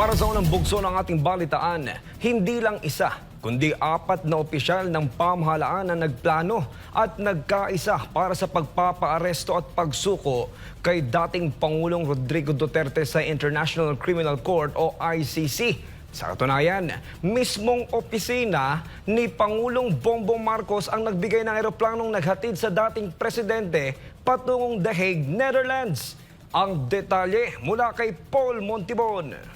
Para sa unang bugso ng ating balitaan, hindi lang isa, kundi 4 na opisyal ng pamahalaan na nagplano at nagkaisa para sa pagpapaaresto at pagsuko kay dating Pangulong Rodrigo Duterte sa International Criminal Court o ICC. Sa katunayan, mismong opisina ni Pangulong Bongbong Marcos ang nagbigay ng eroplanong naghatid sa dating presidente patungong The Hague, Netherlands. Ang detalye mula kay Paul Montibon.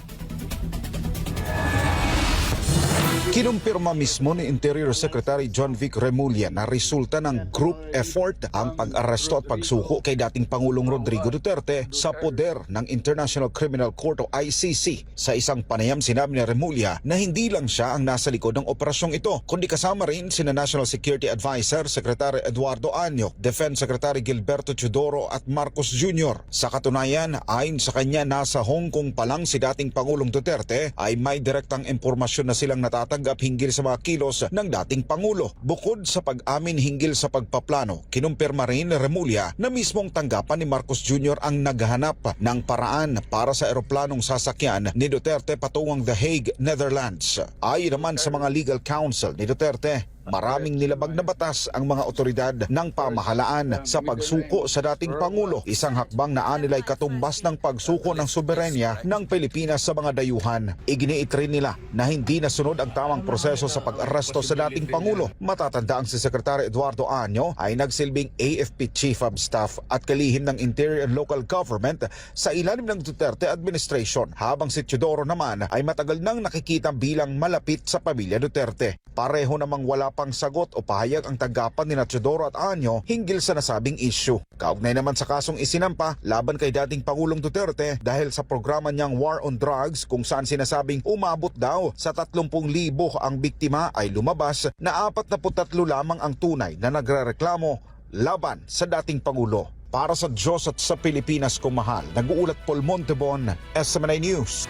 Kinumpirma mismo ni Interior Secretary John Vic Remulla na resulta ng group effort ang pag-aresto at pagsuko kay dating Pangulong Rodrigo Duterte sa poder ng International Criminal Court o ICC. Sa isang panayam sinabi ni Remulla na hindi lang siya ang nasa likod ng operasyong ito, kundi kasama rin sina National Security Advisor Secretary Eduardo Año, Defense Secretary Gilberto Teodoro at Marcos Jr. Sa katunayan, ayon sa kanya nasa Hong Kong pa lang si dating Pangulong Duterte ay may direktang impormasyon na silang natatanggap hinggil sa mga kilos ng dating Pangulo. Bukod sa pag-amin hinggil sa pagpaplano, kinumpirma rin ni Remulla na mismong tanggapan ni Marcos Jr. ang naghahanap ng paraan para sa eroplanong sasakyan ni Duterte patungong The Hague, Netherlands. Ayon naman sa mga legal counsel ni Duterte, maraming nilabag na batas ang mga otoridad ng pamahalaan sa pagsuko sa dating Pangulo. Isang hakbang na anilay katumbas ng pagsuko ng soberenya ng Pilipinas sa mga dayuhan. Iginiit rin nila na hindi nasunod ang tamang proseso sa pag-aresto sa dating Pangulo. Matatandaan si Secretary Eduardo Año ay nagsilbing AFP Chief of Staff at kalihim ng Interior and Local Government sa ilalim ng Duterte Administration, habang si Teodoro naman ay matagal nang nakikita bilang malapit sa pamilya Duterte. Pareho namang wala pang sagot o pahayag ang tanggapan ni Teodoro at Año hinggil sa nasabing issue. Kaugnay naman sa kasong isinampa laban kay dating Pangulong Duterte dahil sa programa niyang War on Drugs, kung saan sinasabing umabot daw sa 30,000 ang biktima, ay lumabas na 43 lamang ang tunay na nagrereklamo laban sa dating Pangulo. Para sa Diyos at sa Pilipinas kung mahal, nag-uulat Paul Montibon, SMNI News.